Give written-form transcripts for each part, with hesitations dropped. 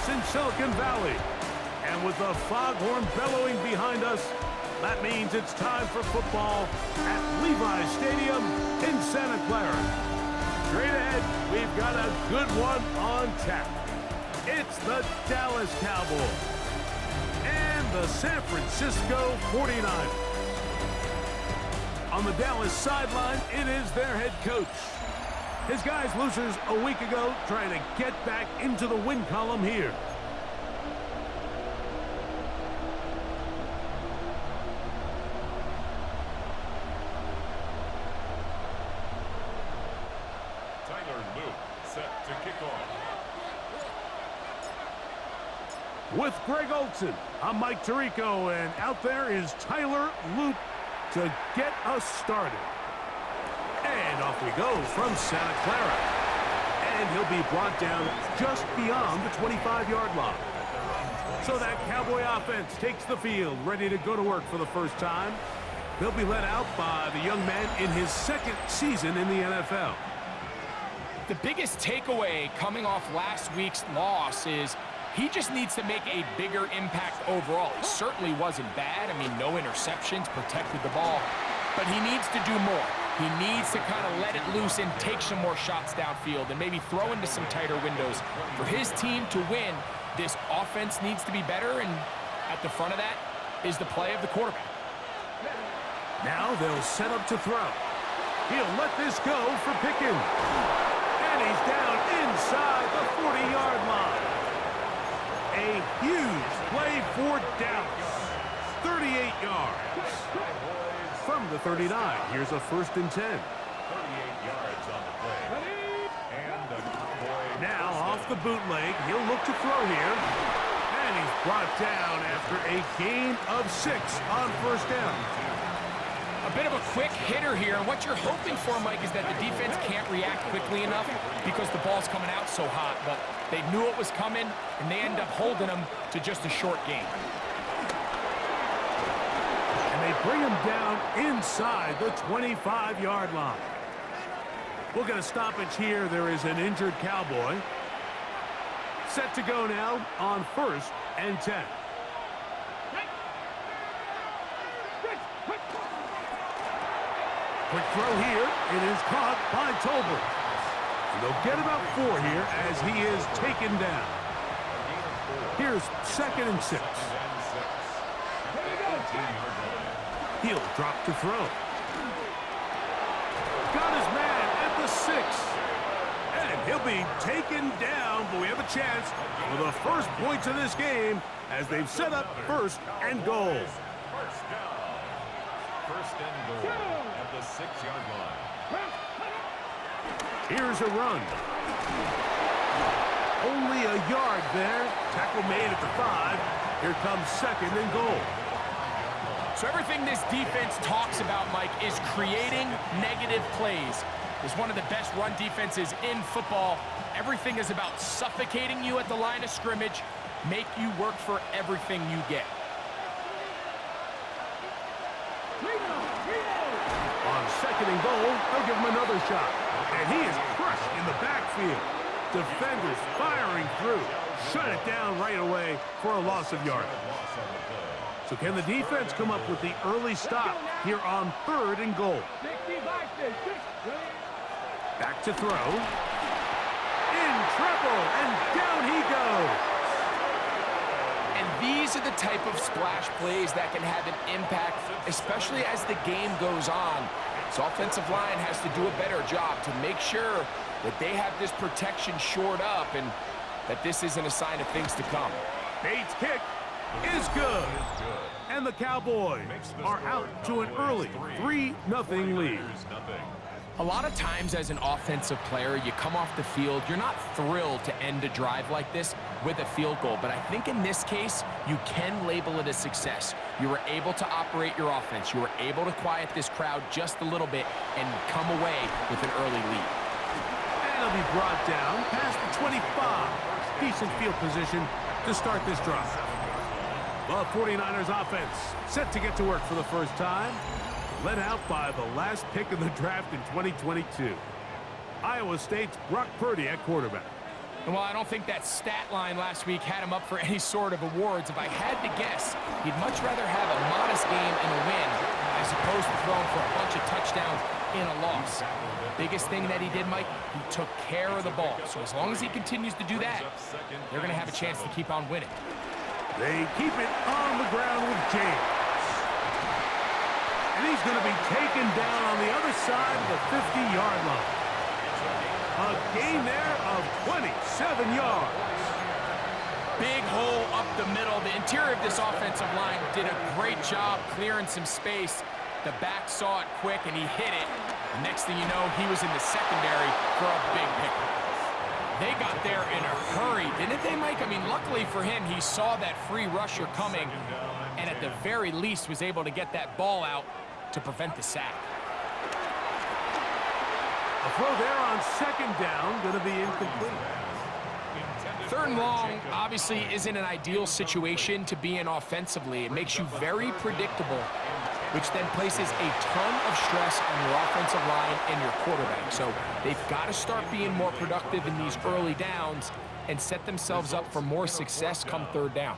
in Silicon Valley. And with the foghorn bellowing behind us, that means it's time for football at Levi's Stadium in Santa Clara. Straight ahead, we've got a good one on tap. It's the Dallas Cowboys and the San Francisco 49ers. On the Dallas sideline, it is their head coach. His guys losers a week ago trying to get back into the win column here. Set to kick off. With Greg Olson, I'm Mike Tirico, and out there is Tyler Loop to get us started. And off we go from Santa Clara. And he'll be brought down just beyond the 25-yard line. So that Cowboy offense takes the field, ready to go to work for the first time. They'll be led out by the young man in his second season in the NFL. The biggest takeaway coming off last week's loss is he just needs to make a bigger impact overall. He certainly wasn't bad. I mean, no interceptions, protected the ball. But he needs to do more. He needs to kind of let it loose and take some more shots downfield and maybe throw into some tighter windows. For his team to win, this offense needs to be better, and at the front of that is the play of the quarterback. Now they'll set up to throw. He'll let this go for Pickens. And he's down inside the 40-yard line. A huge play for Dallas. 38 yards. From the 39, here's a 1st and 10. 38 yards on the play. And the Cowboy. Now off the bootleg, he'll look to throw here. And he's brought down after a gain of 6 on 1st down. A bit of a quick hitter here, and what you're hoping for, Mike, is that the defense can't react quickly enough because the ball's coming out so hot, but they knew it was coming, and they end up holding them to just a short gain. And they bring him down inside the 25-yard line. We'll get a stoppage here. There is an injured Cowboy. Set to go now on 1st and 10. Quick throw here. It is caught by Tolbert. And they'll get about 4 here as he is taken down. Here's 2nd and 6. He'll drop to throw. Got his man at the 6. And he'll be taken down, but we have a chance for the first points of this game as they've set up 1st and goal. First down. 1st and goal. 6-yard line. Here's a run. Only a yard there. Tackle made at the 5. Here comes 2nd and goal. So everything this defense talks about, Mike, is creating negative plays. It's one of the best run defenses in football. Everything is about suffocating you at the line of scrimmage, make you work for everything you get. On 2nd and goal, they'll give him another shot. And he is crushed in the backfield. Defenders firing through. Shut it down right away for a loss of yardage. So can the defense come up with the early stop here on 3rd and goal? Back to throw. In trouble, and down he goes. And these are the type of splash plays that can have an impact, especially as the game goes on. This offensive line has to do a better job to make sure that they have this protection shored up and that this isn't a sign of things to come. Bates' kick is good. And the Cowboys are out to an early 3-0 lead. A lot of times as an offensive player, you come off the field, you're not thrilled to end a drive like this with a field goal. But I think in this case, you can label it a success. You were able to operate your offense. You were able to quiet this crowd just a little bit and come away with an early lead. And it'll be brought down past the 25. Decent field position to start this drive. The 49ers offense set to get to work for the first time. Led out by the last pick of the draft in 2022. Iowa State's Brock Purdy at quarterback. And while I don't think that stat line last week had him up for any sort of awards, if I had to guess, he'd much rather have a modest game and a win as opposed to throwing for a bunch of touchdowns in a loss. Biggest thing that he did, Mike, he took care of the ball. So as long as he continues to do that, they're going to have a chance to keep on winning. They keep it on the ground with James. And he's going to be taken down on the other side of the 50-yard line. A gain there of 27 yards. Big hole up the middle. The interior of this offensive line did a great job clearing some space. The back saw it quick, and he hit it. The next thing you know, he was in the secondary for a big pickup. They got there in a hurry, didn't they, Mike? I mean, luckily for him, he saw that free rusher coming, and at the very least was able to get that ball out to prevent the sack. A throw there on second down, going to be incomplete. Third and long obviously isn't an ideal situation to be in offensively. It makes you very predictable, which then places a ton of stress on your offensive line and your quarterback. So they've got to start being more productive in these early downs and set themselves up for more success come third down.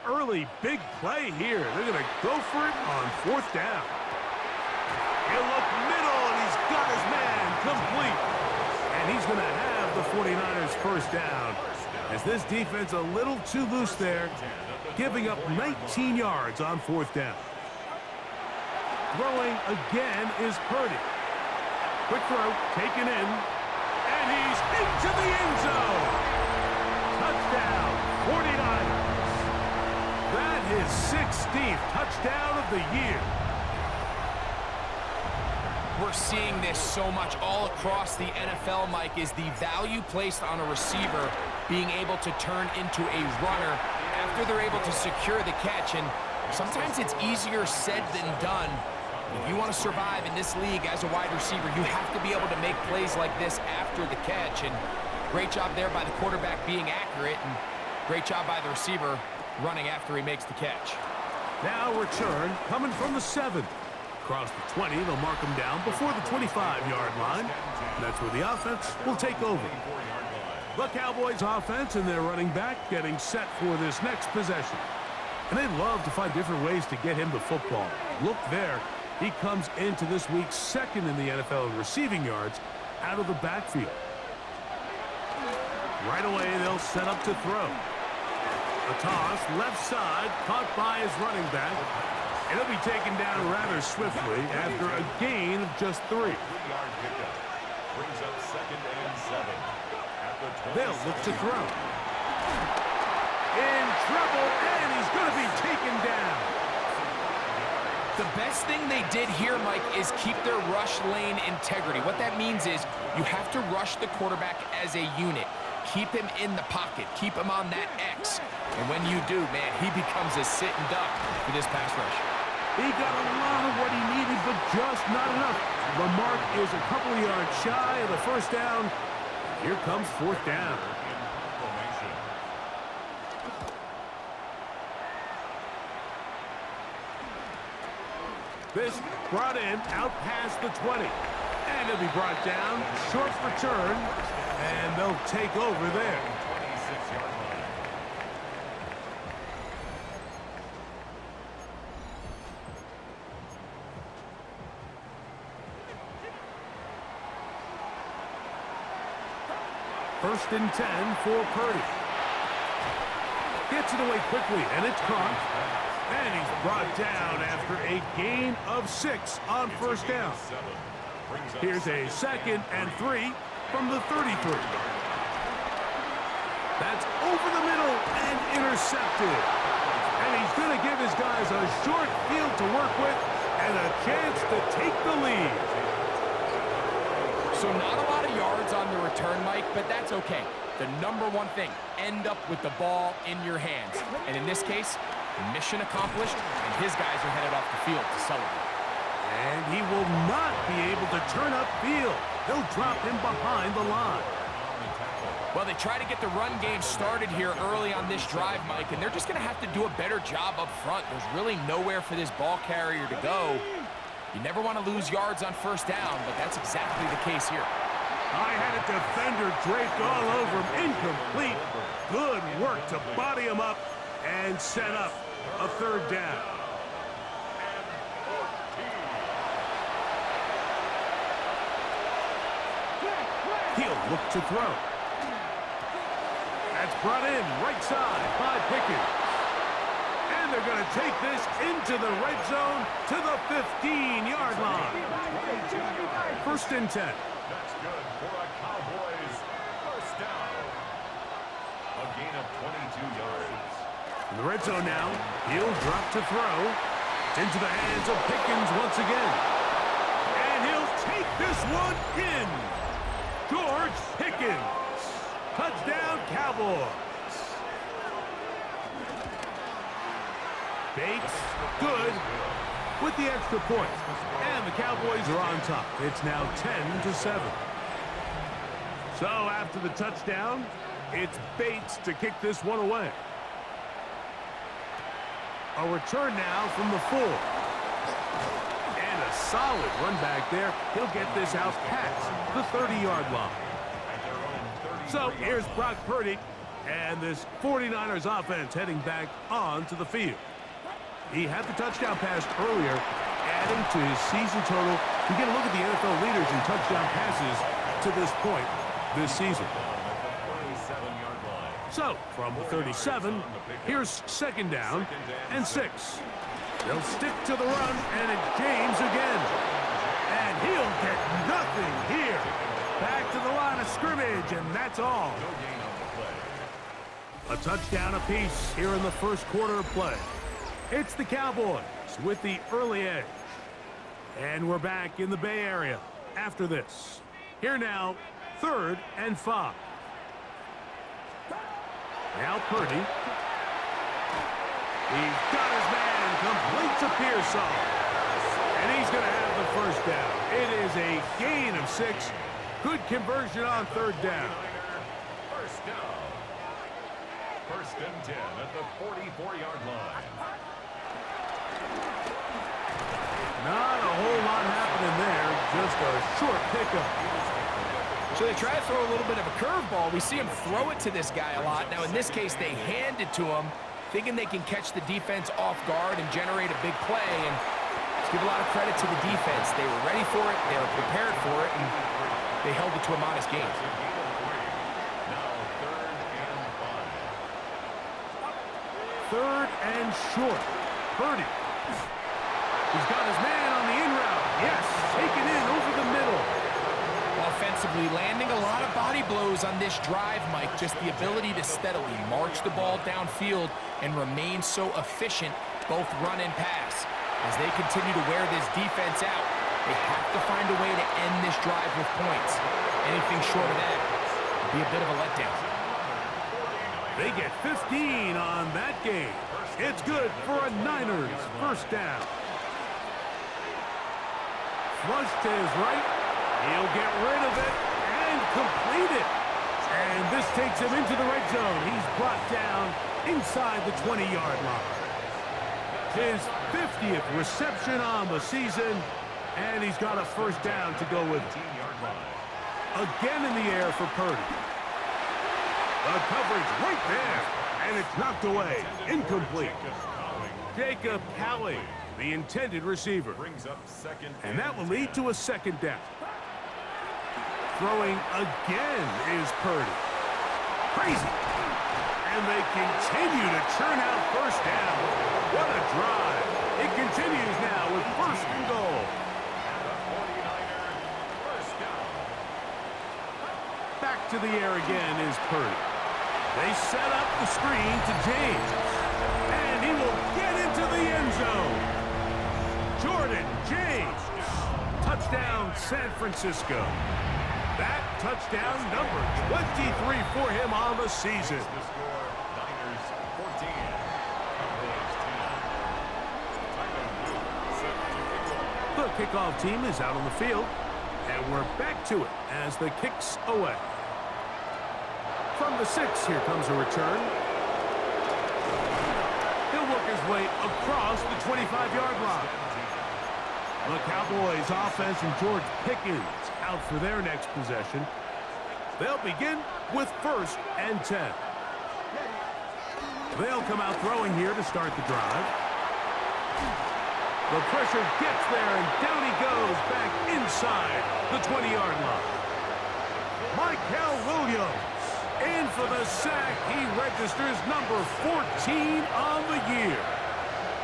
Early big play here. They're going to go for it on fourth down. He'll look middle, and he's got his man complete. And he's going to have the 49ers first down, as this defense a little too loose there, giving up 19 yards on fourth down. Throwing again is Purdy. Quick throw, taken in, and he's into the end zone. Touchdown, 49ers. That is 16th touchdown of the year. We're seeing this so much all across the NFL, Mike, is the value placed on a receiver being able to turn into a runner after they're able to secure the catch. And sometimes it's easier said than done. If you want to survive in this league as a wide receiver, you have to be able to make plays like this after the catch. And great job there by the quarterback being accurate, and great job by the receiver running after he makes the catch. Now return coming from the 7. Across the 20, they'll mark him down before the 25-yard line. And that's where the offense will take over. The Cowboys offense and their running back getting set for this next possession. And they love to find different ways to get him the football. Look there. He comes into this week second in the NFL in receiving yards out of the backfield. Right away, they'll set up to throw. A toss, left side, caught by his running back. And he'll be taken down rather swiftly after a gain of just 3. They'll look to throw. In trouble, and he's going to be taken down. The best thing they did here, Mike, is keep their rush lane integrity. What that means is you have to rush the quarterback as a unit. Keep him in the pocket. Keep him on that X. And when you do, man, he becomes a sitting duck for this pass rush. He got a lot of what he needed, but just not enough. The mark is a couple of yards shy of the first down. Here comes fourth down. This brought in out past the 20. And he'll be brought down. Short return. And they'll take over there. First and 10 for Purdy. Gets it away quickly, and it's caught. And he's brought down after a gain of 6 on first down. Here's a 2nd and 3 from the 33. That's over the middle and intercepted. And he's going to give his guys a short field to work with and a chance to take the lead. So not a lot of yards on the return, Mike, but that's okay. The number one thing, end up with the ball in your hands. And in this case, mission accomplished, and his guys are headed off the field to celebrate. And he will not be able to turn upfield. They'll drop him behind the line. Well, they try to get the run game started here early on this drive, Mike, and they're just going to have to do a better job up front. There's really nowhere for this ball carrier to go. You never want to lose yards on first down, but that's exactly the case here. I had a defender draped all over him. Incomplete. Good work to body him up and set up a third down. He'll look to throw. That's brought in right side by Pickens. And they're going to take this into the red zone to the 15-yard line. First and 10. That's good for a Cowboys first down. A gain of 22 yards. In the red zone now, he'll drop to throw. It's into the hands of Pickens once again. And he'll take this one in. George Pickens. Touchdown, Cowboys. Bates, good, with the extra point. And the Cowboys are on top. It's now 10-7. So after the touchdown, it's Bates to kick this one away. A return now from the 4. And a solid run back there. He'll get this out past the 30-yard line. So here's Brock Purdy and this 49ers offense heading back onto the field. He had the touchdown pass earlier, adding to his season total. You get a look at the NFL leaders in touchdown passes to this point this season. So, from the 37, here's second down and 6. They'll stick to the run, and it's James again. And he'll get nothing here. Back to the line of scrimmage, and that's all. A touchdown apiece here in the first quarter of play. It's the Cowboys with the early edge. And we're back in the Bay Area after this. Here now, 3rd and 5. Now Purdy. He's got his man, completes a Pearsall. And he's going to have the first down. It is a gain of 6. Good conversion on 3rd down. First down. First and 10 at the 44-yard line. Not a whole lot happening there. Just a short pickup. So they try to throw a little bit of a curveball. We see him throw it to this guy a lot. Now, in this case, they hand it to him, thinking they can catch the defense off guard and generate a big play. And let's give a lot of credit to the defense. They were ready for it. They were prepared for it. And they held it to a modest gain. Now 3rd and short. Purdy. He's got his man on the in route. Yes, taken in over the middle. Offensively, landing a lot of body blows on this drive, Mike. Just the ability to steadily march the ball downfield and remain so efficient, both run and pass. As they continue to wear this defense out, they have to find a way to end this drive with points. Anything short of that would be a bit of a letdown. They get 15 on that game. It's good for a Niners first down. Flush to his right. He'll get rid of it and complete it. And this takes him into the red zone. He's brought down inside the 20-yard line. His 50th reception on the season, and he's got a first down to go with it. Again in the air for Purdy. The coverage right there, and it's knocked away. Incomplete. Jacob Cowley, the intended receiver. And that will lead to a second down. Throwing again is Purdy. Crazy. And they continue to churn out first down. What a drive. It continues now with first and goal. Back to the air again is Purdy. They set up the screen to James. And he will get into the end zone. Jordan James. Touchdown, San Francisco. That touchdown number 23 for him on the season. The kickoff team is out on the field, and we're back to it as the kicks away. From the 6, here comes a return. He'll work his way across the 25-yard line. The Cowboys offense and George Pickens out for their next possession. They'll begin with 1st and 10. They'll come out throwing here to start the drive. The pressure gets there, and down he goes back inside the 20-yard line. Michael Williams in for the sack. He registers number 14 on the year.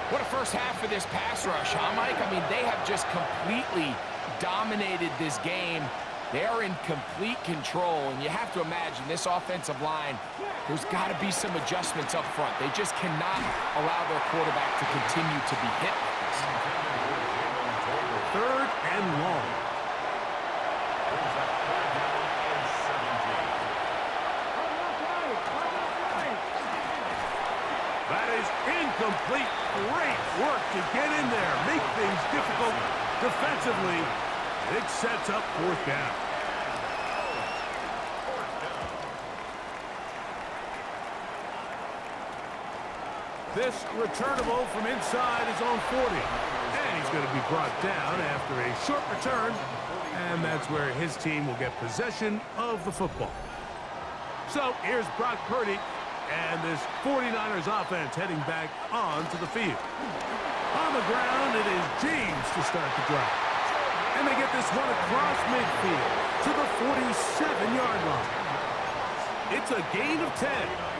What a first half for this pass rush, huh, Mike? I mean, they have just completely dominated this game. They are in complete control, and you have to imagine this offensive line, there's got to be some adjustments up front. They just cannot allow their quarterback to continue to be hit like this. 3rd and long. That is incomplete. Great work to get in there, make things difficult defensively. It sets up 4th down. This returnable from inside his own 40. And he's going to be brought down after a short return. And that's where his team will get possession of the football. So here's Brock Purdy and this 49ers offense heading back onto the field. On the ground, it is James to start the drive. And they get this one across midfield to the 47-yard line. It's a gain of 10.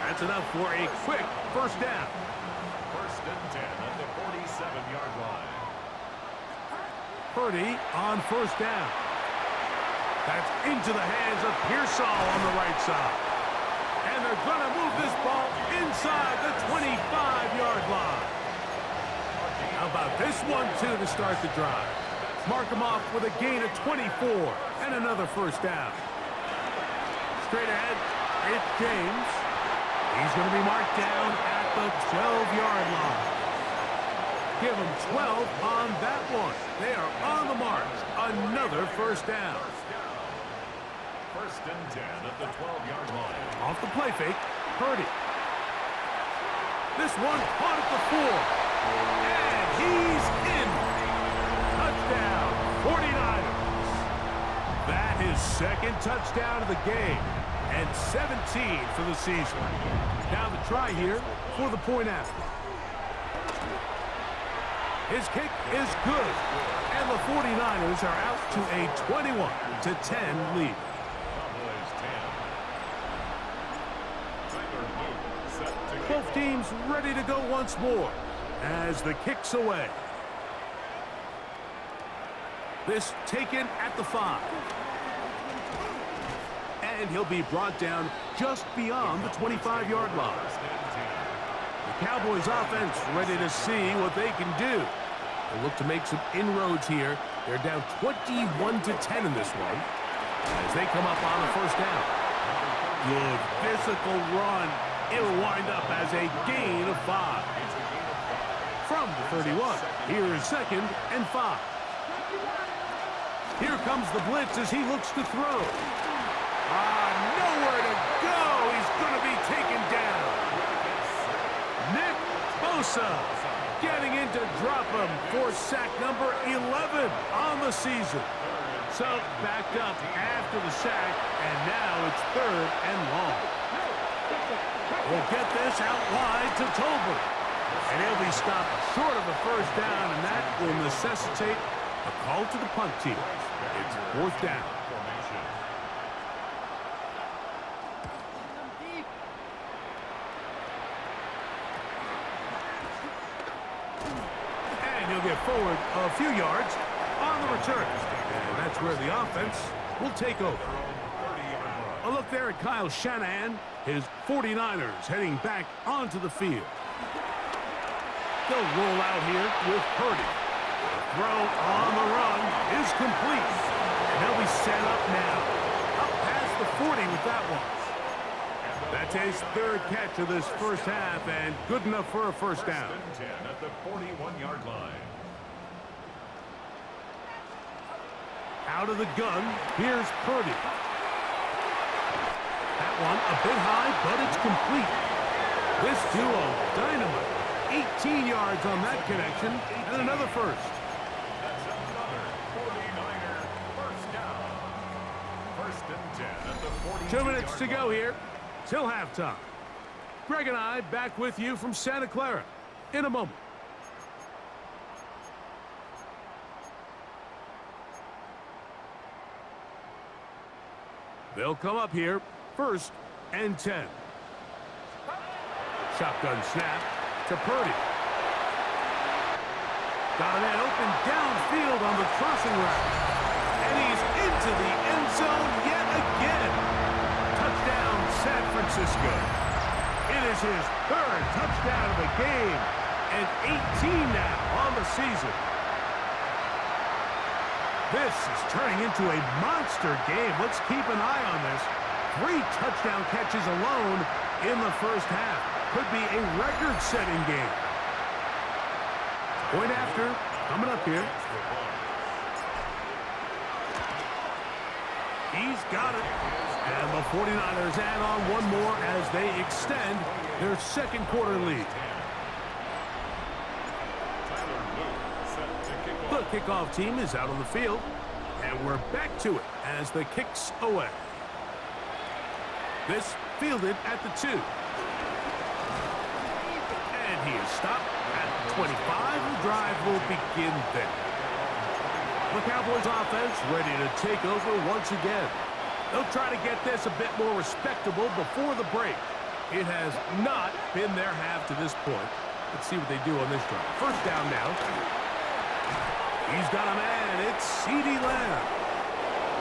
That's enough for a quick 1st down. 1st and 10 at the 47-yard line. Purdy on 1st down. That's into the hands of Pearsall on the right side. And they're going to move this ball inside the 25-yard line. How about this one, too, to start the drive? Mark him off with a gain of 24 and another 1st down. Straight ahead, it's James. He's going to be marked down at the 12-yard line. Give him 12 on that one. They are on the march. Another 1st down. 1st and 10 at the 12-yard line. Off the play fake, Purdy. This one caught at the 4. And he's in. Touchdown, 49ers. That is 2nd touchdown of the game. And 17 for the season. Now the try here for the point after. His kick is good. And the 49ers are out to a 21-10 lead. Both teams ready to go once more as the kick's away. This taken at the 5. And he'll be brought down just beyond the 25-yard line. The Cowboys offense ready to see what they can do. They look to make some inroads here. They're down 21-10 in this one as they come up on the 1st down. Good physical run. It'll wind up as a gain of 5. From the 31, here is 2nd and 5. Here comes the blitz as he looks to throw. Nowhere to go. He's going to be taken down. Nick Bosa getting in to drop him for sack number 11 on the season. So backed up after the sack, and now it's 3rd and long. We'll get this out wide to Tolbert. And he'll be stopped short of a 1st down, and that will necessitate a call to the punt team. It's 4th down. And he'll get forward a few yards on the return. And that's where the offense will take over. A look there at Kyle Shanahan. His 49ers heading back onto the field. They'll roll out here with Purdy. The throw on the run is complete. And they'll be set up now. Up past the 40 with that one. That's his 3rd catch of this 1st half, and good enough for a 1st down. 10 at the 41-yard line. Out of the gun, here's Purdy. That one a bit high, but it's complete. This duo, dynamite. 18 yards on that connection, and another 1st. That's another 49er 1st down. 1st and 10 at the 40. 2 minutes to go here till halftime. Greg and I back with you from Santa Clara in a moment. They'll come up here, 1st and 10. Shotgun snap to Purdy. Got a man open downfield on the crossing route. And he's into the end zone yet again. Touchdown, San Francisco. It is his 3rd touchdown of the game and 18 now on the season. This is turning into a monster game. Let's keep an eye on this. 3 touchdown catches alone in the first half. Could be a record-setting game. Point after, coming up here. He's got it. And the 49ers add on one more as they extend their 2nd quarter lead. The kickoff team is out on the field, and we're back to it as the kick's away. This fielded at the 2. And he is stopped at the 25. The drive will begin there. The Cowboys offense ready to take over once again. They'll try to get this a bit more respectable before the break. It has not been their half to this point. Let's see what they do on this drive. 1st down now. He's got a man. It's CeeDee Lamb.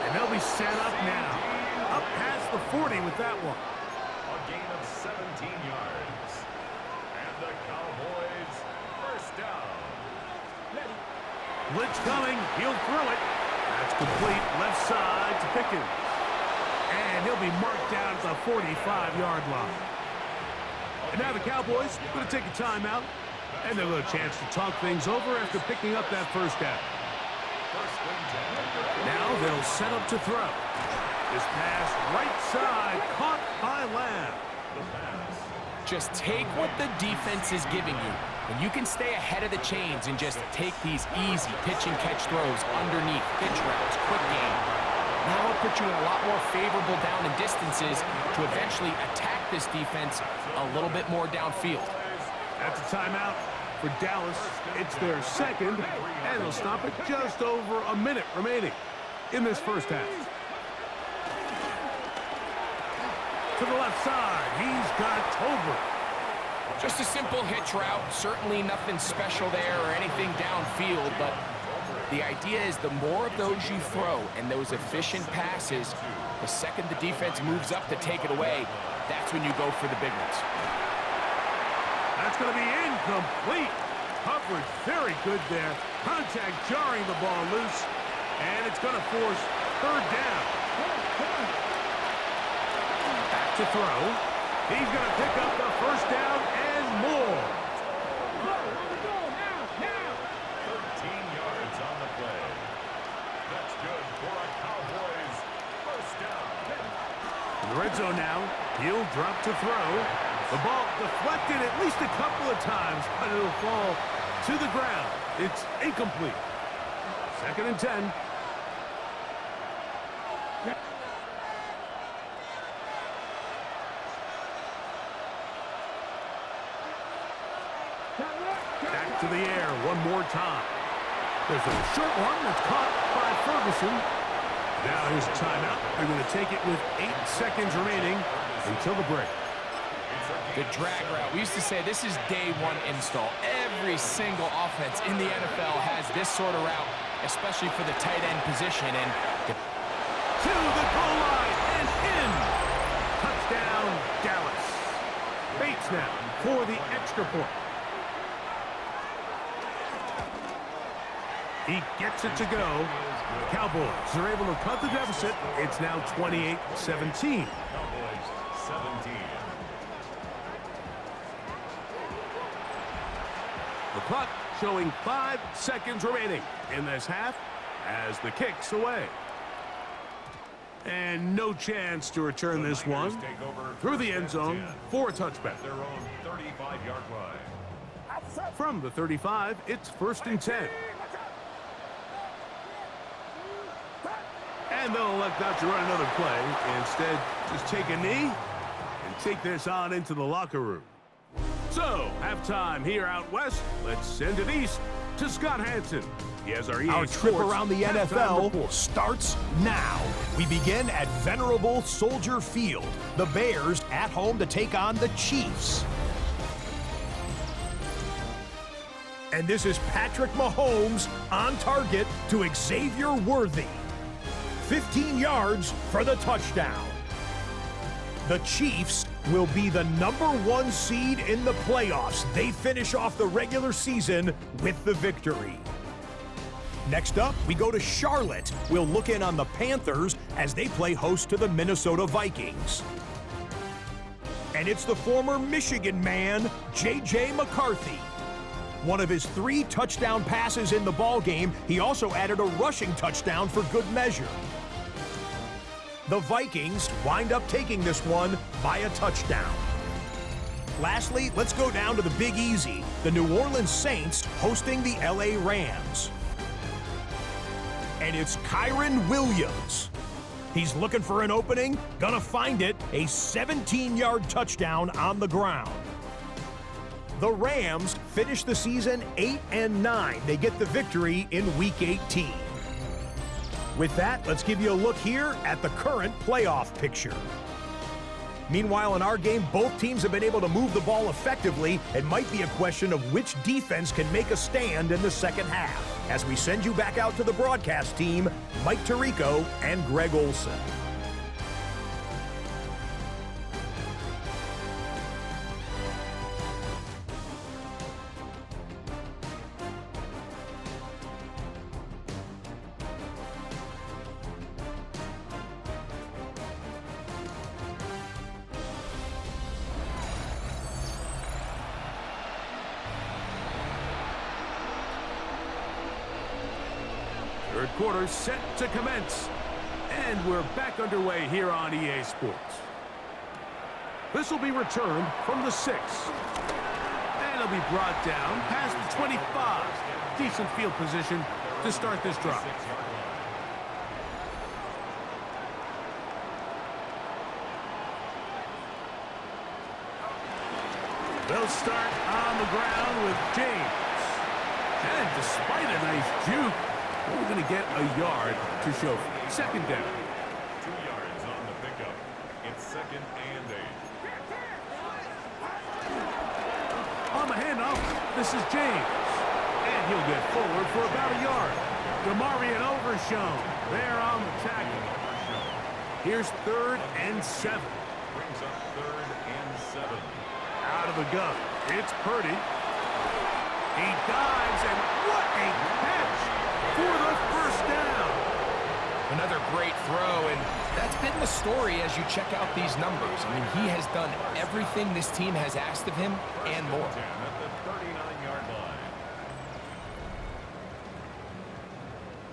And they'll be set up now. Up past the 40 with that one. A gain of 17 yards. And the Cowboys, 1st down. Blitz coming. He'll throw it. That's complete. Left side to Pickens. And he'll be marked down at the 45-yard line. And now the Cowboys are going to take a timeout. And they'll have a chance to talk things over after picking up that 1st down. Now they'll set up to throw. This pass right side caught by Lamb. Just take what the defense is giving you. When you can stay ahead of the chains and just take these easy pitch and catch throws underneath, pitch routes, quick game. Now it'll put you in a lot more favorable down and distances to eventually attack this defense a little bit more downfield. That's a timeout for Dallas. It's their 2nd, and they'll stop it just over a minute remaining in this first half. To the left side, he's got Tolbert. Just a simple hitch route. Certainly nothing special there or anything downfield, but the idea is the more of those you throw and those efficient passes, the second the defense moves up to take it away, that's when you go for the big ones. That's going to be incomplete. Coverage very good there. Contact jarring the ball loose. And it's going to force 3rd down. Back to throw. He's going to pick up the 1st down and more. 13 yards on the play. That's good for a Cowboys 1st down. In the red zone now. He'll drop to throw. The ball deflected at least a couple of times, but it'll fall to the ground. It's incomplete. 2nd and 10. Back to the air one more time. There's a short one that's caught by Ferguson. Now here's a timeout. They're going to take it with 8 seconds remaining until the break. The drag route. We used to say this is day 1 install. Every single offense in the NFL has this sort of route, especially for the tight end position. And to the goal line and in. Touchdown, Dallas. Bates now for the extra point. He gets it to go. The Cowboys are able to cut the deficit. It's now 28-17. Cowboys 17. The clock showing 5 seconds remaining in this half as the kick's away. And no chance to return this one through the end zone for a touchback. Their own 35-yard line. From the 35, it's 1st and 10. And And they'll elect not to run another play. Instead, just take a knee and take this on into the locker room. So, halftime here out west. Let's send it east to Scott Hansen. He has our EA Our trip Sports around the halftime NFL report. starts now. We begin at venerable Soldier Field. The Bears at home to take on the Chiefs. And this is Patrick Mahomes on target to Xavier Worthy. 15 yards for the touchdown. The Chiefs will be the #1 seed in the playoffs. They finish off the regular season with the victory. Next up, we go to Charlotte. We'll look in on the Panthers as they play host to the Minnesota Vikings. And it's the former Michigan man, J.J. McCarthy. One of his 3 touchdown passes in the ballgame, he also added a rushing touchdown for good measure. The Vikings wind up taking this one by a touchdown. Lastly, let's go down to the Big Easy, the New Orleans Saints hosting the LA Rams. And it's Kyron Williams. He's looking for an opening, gonna find it, a 17-yard touchdown on the ground. The Rams finish the season 8-9. They get the victory in Week 18. With that, let's give you a look here at the current playoff picture. Meanwhile, in our game, both teams have been able to move the ball effectively. It might be a question of which defense can make a stand in the second half. As we send you back out to the broadcast team, Mike Tirico and Greg Olson. Third quarter set to commence. And we're back underway here on EA Sports. This will be returned from the 6. And it'll be brought down past the 25. Decent field position to start this drive. They'll start on the ground with James. And despite a nice juke, we're going to get a yard to show for it. Second down. 2 yards on the pickup. It's 2nd and 8. On the handoff, this is James. And he'll get forward for about a yard. Demarion Overshown there on the tackle. Here's 3rd and 7. Brings up 3rd and 7. Out of the gun, it's Purdy. He dives, and what a catch for the first down. Another great throw, and that's been the story as you check out these numbers. I mean, he has done everything this team has asked of him and more. At the 39-yard line.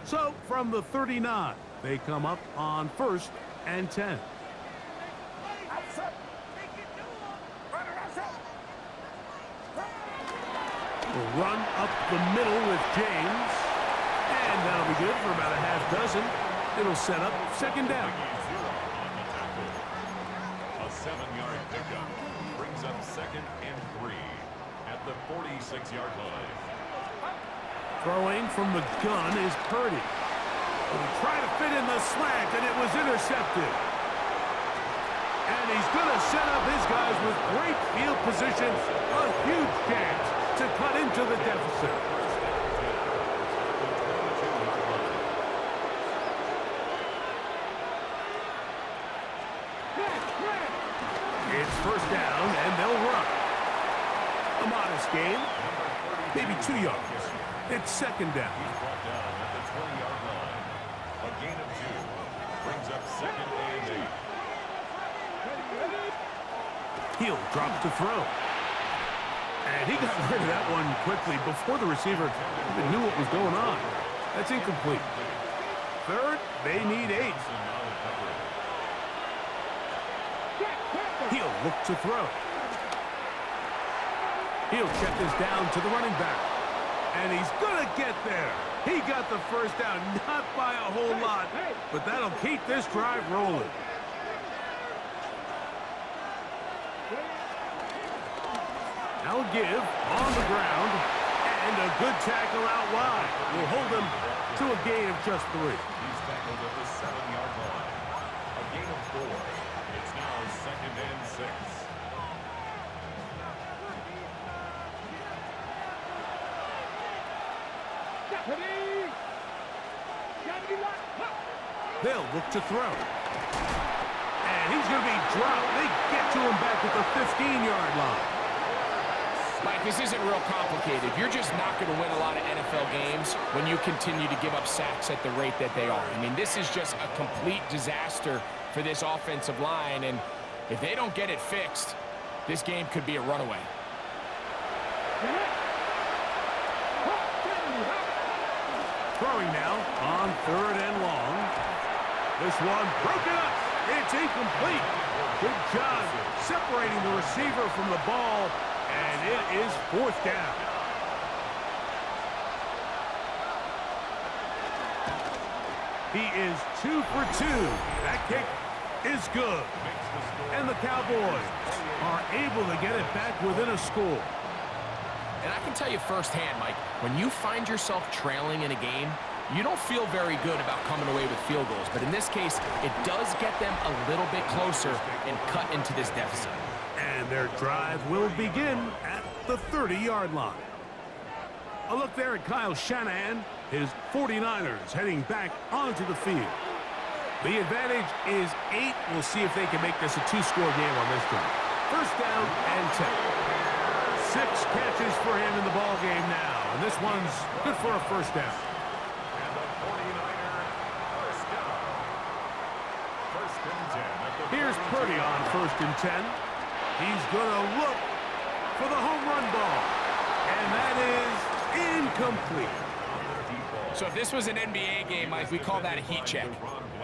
So, from the 39, they come up on 1st and 10. We'll run up the middle with James. And that'll be good for about a half dozen. It'll set up 2nd down. A 7-yard pickup brings up 2nd and 3 at the 46-yard line. Throwing from the gun is Purdy. He tried to fit in the slant, and it was intercepted. And he's going to set up his guys with great field position. A huge chance to cut into the deficit. It's 1st down, and they'll run. A modest gain, maybe 2 yards. It's 2nd down. He's brought down at the 20-yard line. A gain of 2 brings up 2nd and 8. He'll drop to throw. And he got rid of that one quickly before the receiver even knew what was going on. That's incomplete. 3rd, they need 8. He'll look to throw. He'll check this down to the running back. And he's going to get there. He got the first down, not by a whole lot, but that'll keep this drive rolling. Now a give on the ground, and a good tackle out wide. Will hold him to a gain of just 3. He's tackled at the 7-yard line. A gain of 4. It's now 2nd and 6. They'll look to throw. And he's going to be dropped. They get to him back at the 15-yard line. Mike, this isn't real complicated. You're just not going to win a lot of NFL games when you continue to give up sacks at the rate that they are. I mean, this is just a complete disaster for this offensive line, and if they don't get it fixed, this game could be a runaway. Throwing now on 3rd and long. This one broken up. It's incomplete. Good job separating the receiver from the ball, and it is 4th down. He is 2 for 2. That kick is good. And the Cowboys are able to get it back within a score. And I can tell you firsthand, Mike, when you find yourself trailing in a game, you don't feel very good about coming away with field goals. But in this case, it does get them a little bit closer and cut into this deficit. And their drive will begin at the 30-yard line. A look there at Kyle Shanahan, his 49ers heading back onto the field. The advantage is 8. We'll see if they can make this a 2-score game on this drive. 1st down and 10. 6 catches for him in the ball game now, and this one's good for a 1st down. And the 49er 1st down. 1st and 10. Here's Purdy on 1st and 10. He's going to look for the home run ball, and that is incomplete. So if this was an NBA game, Mike, we call that a heat check.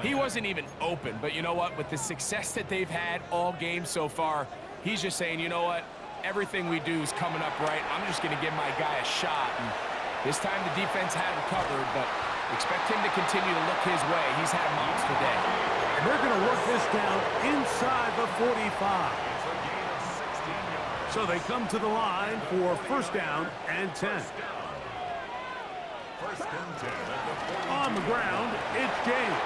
He wasn't even open, but you know what? With the success that they've had all game so far, he's just saying, you know what? Everything we do is coming up right. I'm just going to give my guy a shot. And this time the defense had him covered, but expect him to continue to look his way. He's had a monster day. And they're going to work this down inside the 45. So they come to the line for 1st down and 10. 1st and 10. On the ground, it's James.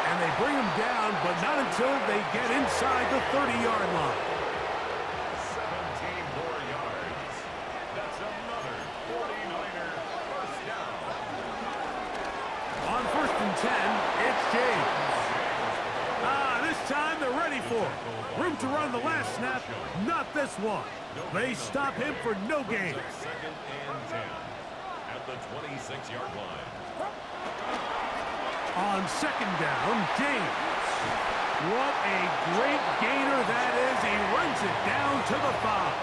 And they bring him down, but not until they get inside the 30-yard line. 17 more yards. That's another 49er 1st down. On 1st and 10, it's James. This time they're ready for it. Room to run the last snap, not this one. They stop him for no gain. 2nd and 10 at the 26-yard line. On 2nd down, James. What a great gainer that is. He runs it down to the 5.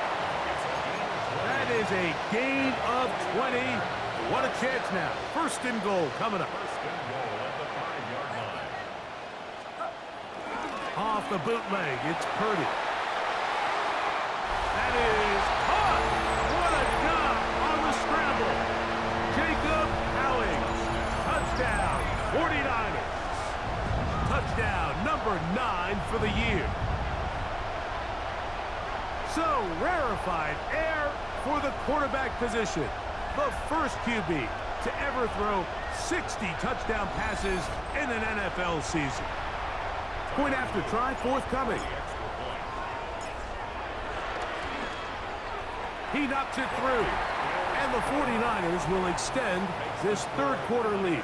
That is a gain of 20. What a chance now. 1st and goal coming up. 1st and goal at the 5-yard line. Off the bootleg, it's Purdy. That is caught. What a job on the scramble. Jacob Howings. Touchdown, 49ers. Touchdown number 9 for the year. So, rarefied air for the quarterback position. The first QB to ever throw 60 touchdown passes in an NFL season. Point after try forthcoming. He knocks it through. And the 49ers will extend this 3rd quarter lead.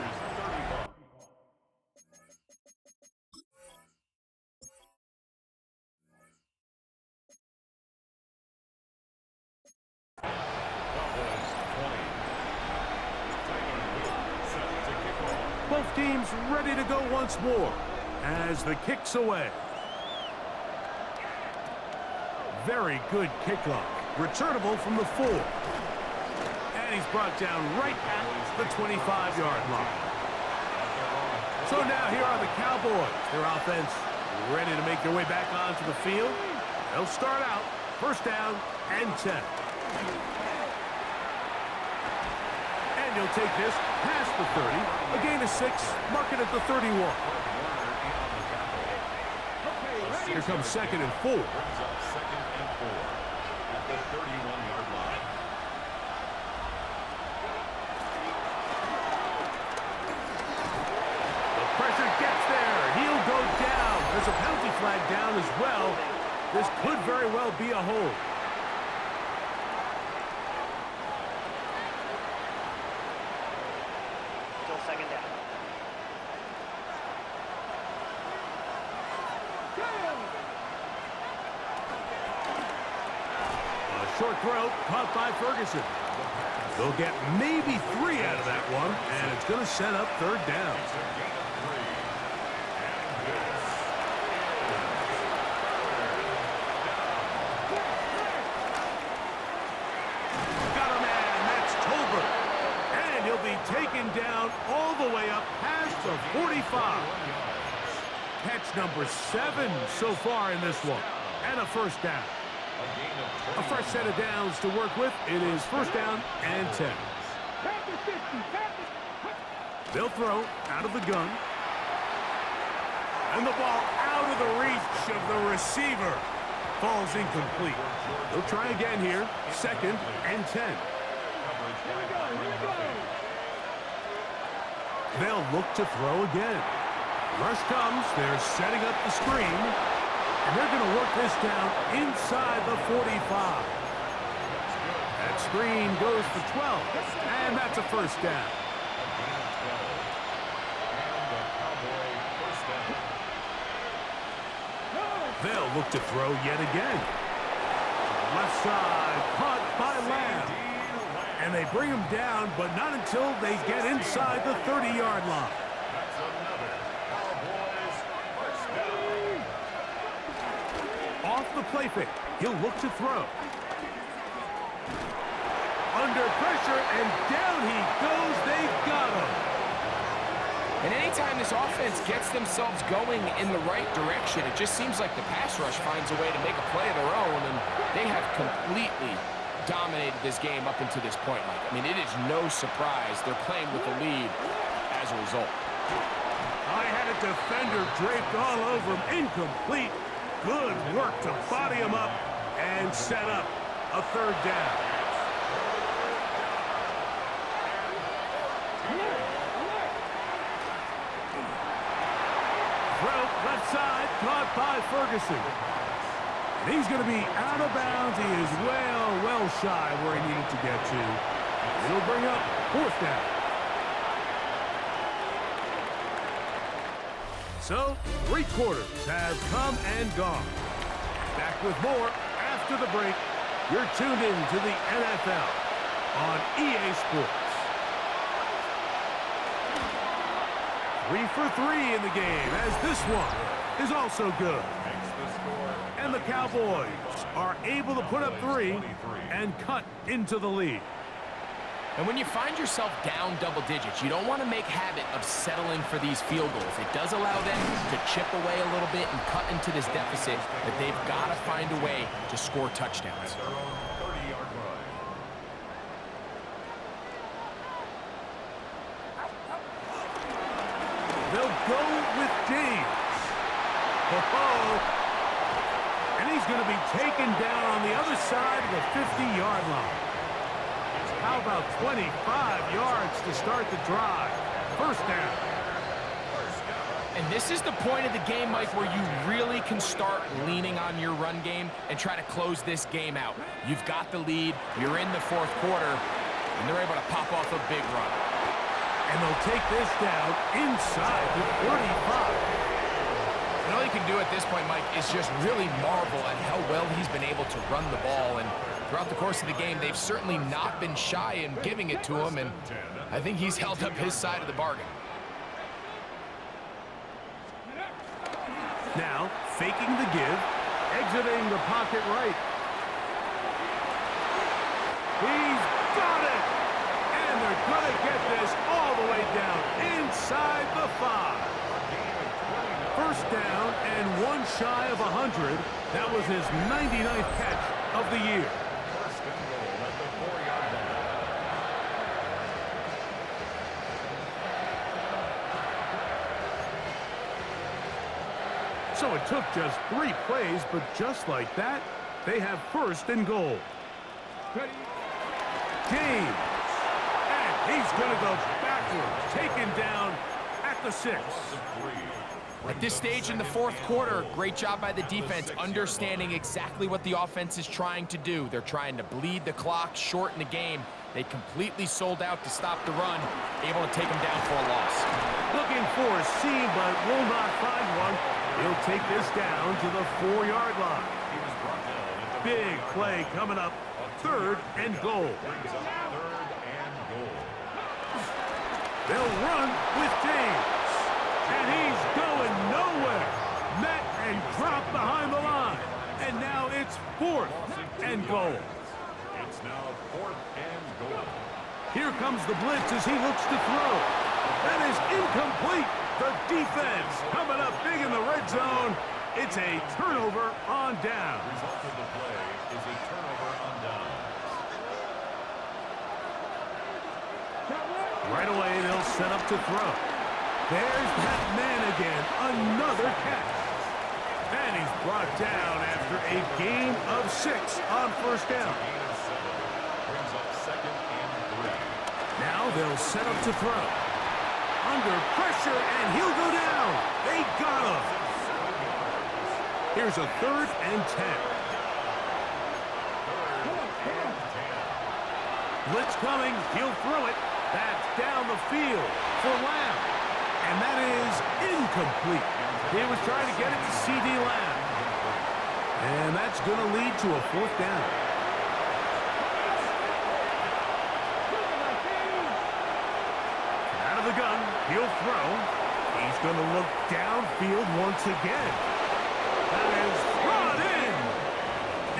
Both teams ready to go once more as the kick's away. Very good kickoff. Returnable from the 4. And he's brought down right at the 25-yard line. So now here are the Cowboys. Their offense ready to make their way back onto the field. They'll start out 1st down and 10. And And you'll take this past the 30. A gain of 6. Mark it at the 31. Here comes 2nd and 4. Brings up 2nd and 4 at the 31-yard line. The pressure gets there. He'll go down. There's a penalty flag down as well. This could very well be a hold. Still 2nd down. A short throw caught by Ferguson. They'll get maybe 3 out of that one, and it's going to set up 3rd down. It's a gain of 3. And this Got a man, that's Tolbert. And he'll be taken down all the way up past the 45. Catch number 7 so far in this one. And a 1st down. A fresh set of downs to work with. It is 1st down and 10. They'll throw out of the gun. And the ball out of the reach of the receiver. Falls incomplete. They'll try again here. 2nd and 10. They'll look to throw again. Rush comes. They're setting up the screen. And they're going to work this down inside the 45. That screen goes for 12. And that's a 1st down. They'll look to throw yet again. Left side, caught by Lamb. And they bring him down, but not until they get inside the 30-yard line. That's another Cowboys 1st down. Off the play fake, he'll look to throw. Under pressure, and down he goes. They got him. And anytime this offense gets themselves going in the right direction, it just seems like the pass rush finds a way to make a play of their own, and they have completely dominated this game up until this point, Mike. I mean, it is no surprise they're playing with the lead as a result. I had a defender draped all over him. Incomplete. Good work to body him up and set up a 3rd down. Throw left side, caught by Ferguson. And he's going to be out of bounds. He is well shy where he needed to get to. It'll bring up 4th down. So, 3 quarters have come and gone. Back with more after the break. You're tuned in to the NFL on EA Sports. 3 for 3 in the game, as this one is also good. And the Cowboys are able to put up 3 and cut into the lead. And when you find yourself down double digits, you don't want to make habit of settling for these field goals. It does allow them to chip away a little bit and cut into this deficit, but they've got to find a way to score touchdowns. Their own 30-yard line. They'll go with James. And he's going to be taken down on the other side of the 50-yard line. How about 25 yards to start the drive? 1st down. And this is the point of the game, Mike, where you really can start leaning on your run game and try to close this game out. You've got the lead, you're in the 4th quarter, and they're able to pop off a big run. And they'll take this down inside the 45. And all you can do at this point, Mike, is just really marvel at how well he's been able to run the ball. And throughout the course of the game, they've certainly not been shy in giving it to him, and I think he's held up his side of the bargain. Now, faking the give, exiting the pocket right. He's got it! And they're going to get this all the way down inside the 5. 1st down and 1 shy of 100. That was his 99th catch of the year. 1st and goal at the 4-yard line. So it took just 3 plays, but just like that, they have first and goal. James. And he's going to go backwards, taken down at the 6. At this stage in the fourth quarter, great job by the defense, understanding exactly what the offense is trying to do. They're trying to bleed the clock, shorten the game. They completely sold out to stop the run, able to take them down for a loss. Looking for a seam, but will not find one. He'll take this down to the 4-yard line. Big play coming up, 3rd and goal. They'll run with James. And he's going nowhere. Met and dropped behind the line. And now it's 4th and goal. It's now 4th and goal. Here comes the blitz as he looks to throw. That is incomplete. The defense coming up big in the red zone. It's a turnover on down. The result of the play is a turnover on down. Right away, they'll set up to throw. There's that man again, another catch. And he's brought down after a gain of 6 on first down. Brings up 2nd and 3. Now they'll set up to throw. Under pressure, and he'll go down. They got him. Here's a 3rd and 10. Blitz coming, he'll throw it. That's down the field for Lamb. And that is incomplete. He was trying to get it to C.D. Lamb. And that's going to lead to a 4th down. Out of the gun, he'll throw. He's going to look downfield once again. That is brought in.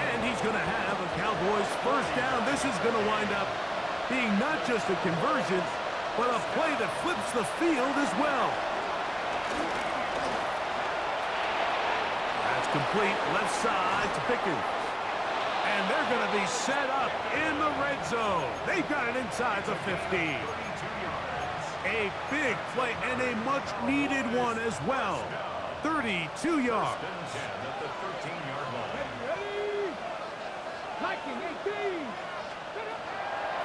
And he's going to have a Cowboys first down. This is going to wind up being not just a conversion, but a play that flips the field as well. That's complete, left side to Pickens. And they're going to be set up in the red zone. They've got it inside the 15. A big play and a much-needed one as well. 32 yards. At the 13-yard line.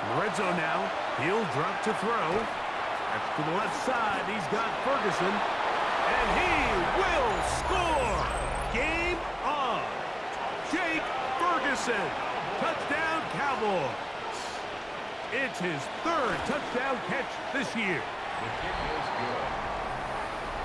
In the red zone now, he'll drop to throw. That's to the left side. He's got Ferguson. And he will score. Game on. Jake Ferguson. Touchdown, Cowboys. It's his 3rd touchdown catch this year. The kick is good.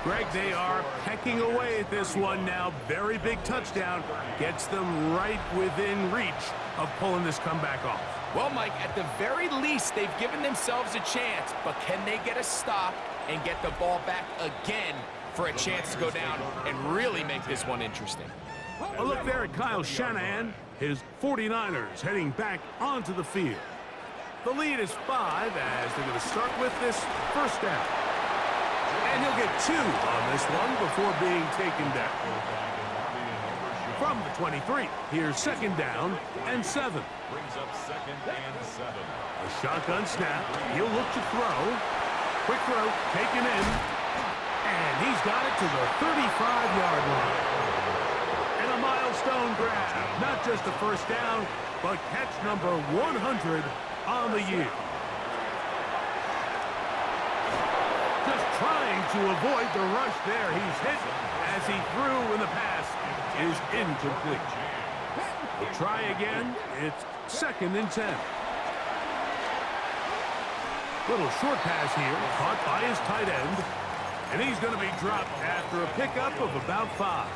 Greg, they are pecking away at this one now. Very big touchdown. Gets them right within reach of pulling this comeback off. Well, Mike, at the very least, they've given themselves a chance, but can they get a stop and get the ball back again for a chance to go down and really make this one interesting? A look there at Kyle Shanahan. His 49ers heading back onto the field. The lead is 5 as they're going to start with this first down. And he'll get 2 on this one before being taken down. From the 23, here's 2nd down and 7. Brings up 2nd and 7. A shotgun snap. He'll look to throw. Quick throw, taken in. And he's got it to the 35-yard line. And a milestone grab. Not just a first down, but catch number 100 on the year. Just trying to avoid the rush there. He's hit as he threw when the pass is incomplete. We'll try again. It's 2nd and 10. Little short pass here, caught by his tight end. And he's going to be dropped after a pickup of about 5.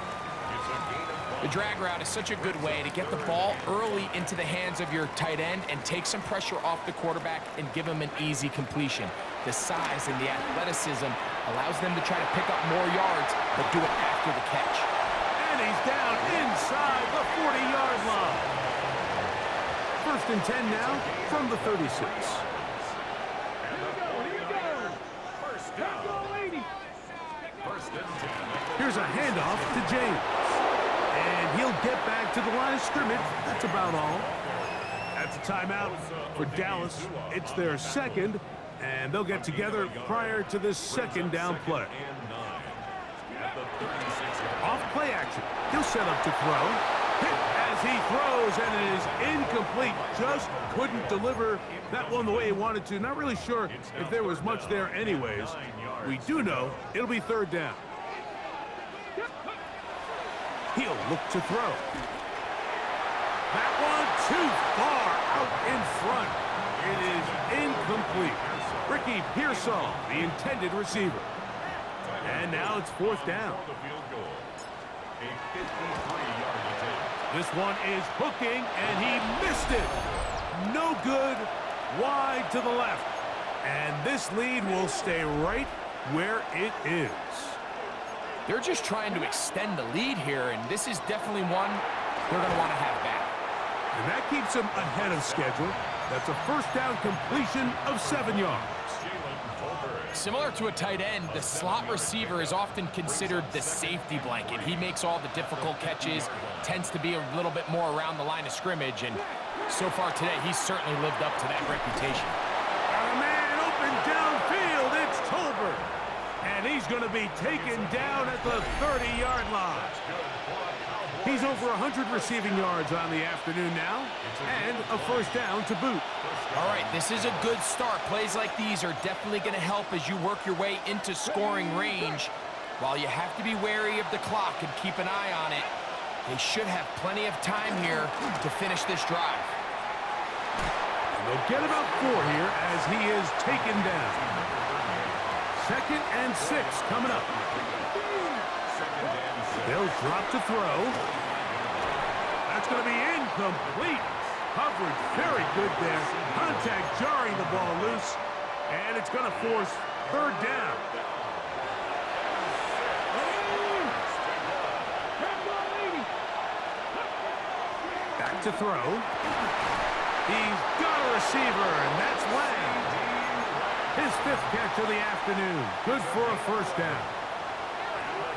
The drag route is such a good way to get the ball early into the hands of your tight end and take some pressure off the quarterback and give him an easy completion. The size and the athleticism allows them to try to pick up more yards, but do it after the catch. And he's down inside the 40-yard line. 1st and 10 now from the 36. First down. First and 10. Here's a handoff to James. And he'll get back to the line of scrimmage. That's about all. That's a timeout for Dallas. It's their 2nd, and they'll get together prior to this 2nd down play. And 9. At the 36-yard line. Off play action. He'll set up to throw. Hit as he throws, and it is incomplete. Just couldn't deliver that one the way he wanted to. Not really sure if there was much there anyways. We do know it'll be third down. He'll look to throw. That one too far out in front. It is incomplete. Ricky Pearsall, the intended receiver. And now it's fourth down. This one is hooking, and he missed it. No good, wide to the left. And this lead will stay right where it is. They're just trying to extend the lead here, and this is definitely one they're going to want to have back. And that keeps them ahead of schedule. That's a first down completion of 7 yards. Similar to a tight end, the slot receiver is often considered the safety blanket. He makes all the difficult catches, tends to be a little bit more around the line of scrimmage, and so far today, he's certainly lived up to that reputation. A man open downfield, it's Tolbert. And he's going to be taken down at the 30-yard line. He's over 100 receiving yards on the afternoon now, and a first down to boot. All right, this is a good start. Plays like these are definitely going to help as you work your way into scoring range. While you have to be wary of the clock and keep an eye on it, they should have plenty of time here to finish this drive. And they'll get about 4 here as he is taken down. 2nd and 6 coming up. They'll drop to throw. That's going to be incomplete. Coverage very good there. Contact jarring the ball loose. And it's going to force third down. Back to throw. He's got a receiver, and that's Lang. His 5th catch of the afternoon. Good for a first down.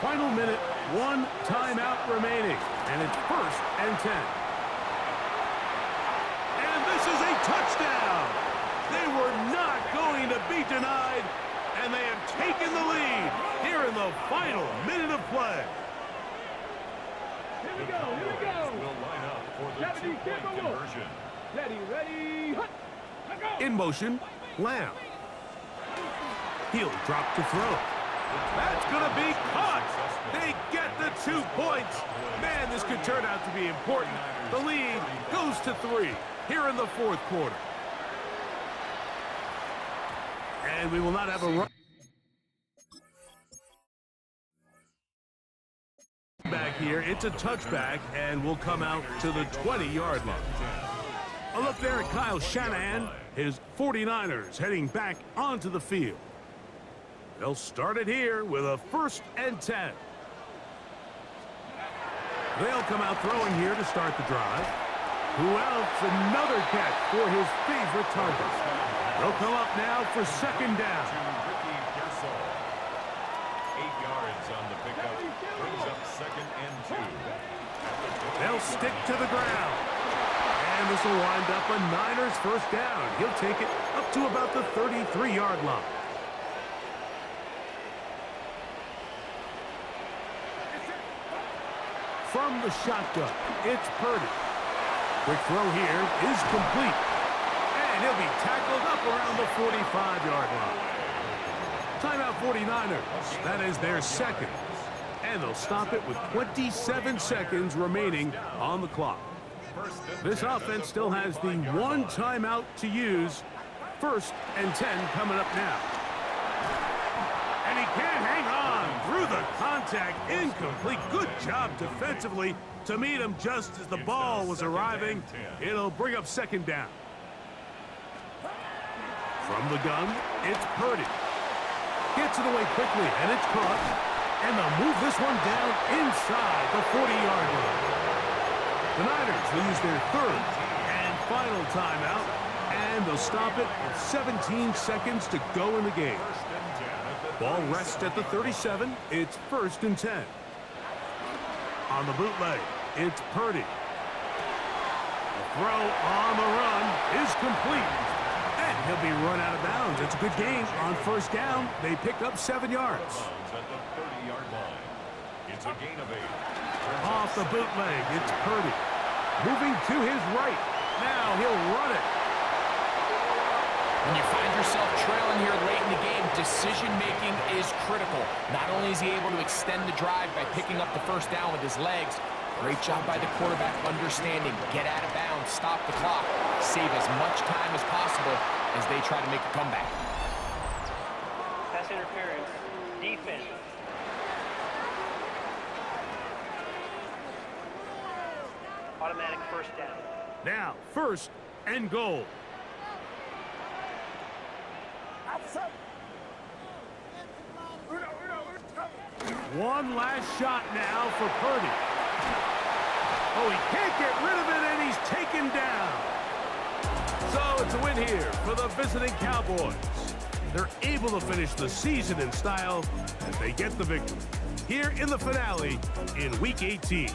Final minute, 1 timeout remaining, and it's 1st and 10. And this is a touchdown. They were not going to be denied, and they have taken the lead here in the final minute of play. Here we go, here we go. Will line up for the 2-point conversion. Ready, hut. In motion, Lamb. He'll drop to throw. That's going to be caught. They get the 2 points. Man, this could turn out to be important. The lead goes to 3 here in the 4th quarter. And we will not have a run back here. It's a touchback, and we'll come out to the 20-yard line. A look there at Kyle Shanahan. His 49ers heading back onto the field. They'll start it here with a 1st and 10. They'll come out throwing here to start the drive. Who else? Another catch for his favorite target. They'll come up now for 2nd down. Ricky Pearsall. 8 yards on the pickup. Brings up 2nd and 2. They'll stick to the ground. And this will wind up a Niners first down. He'll take it up to about the 33-yard line. From the shotgun, it's Purdy. Quick throw here is complete. And he'll be tackled up around the 45-yard line. Timeout 49ers. That is their 2nd. And they'll stop it with 27 seconds remaining on the clock. This offense still has the 1 timeout to use. 1st and 10 coming up now. And he can't hang on through the contact. Incomplete. Good job defensively to meet him just as the ball was arriving. It'll bring up 2nd down. From the gun, it's Purdy. Gets it away quickly, and it's caught. And they'll move this one down inside the 40-yard line. The Niners will use their 3rd and final timeout, and they'll stop it with 17 seconds to go in the game. Ball rests at the 37. It's 1st and 10. On the bootleg, it's Purdy. The throw on the run is complete. And he'll be run out of bounds. It's a good gain on 1st down. They pick up 7 yards. At the 30-yard line. It's a gain of 8. Off the bootleg, it's Purdy. Moving to his right. Now he'll run it. When you find yourself trailing here late in the game, decision-making is critical. Not only is he able to extend the drive by picking up the first down with his legs, great job by the quarterback understanding, get out of bounds, stop the clock, save as much time as possible as they try to make a comeback. Pass interference. Defense. Automatic first down. Now, first and goal. One last shot now for Purdy. Oh, he can't get rid of it, and he's taken down. So it's a win here for the visiting Cowboys. They're able to finish the season in style as they get the victory here in the finale in Week 18.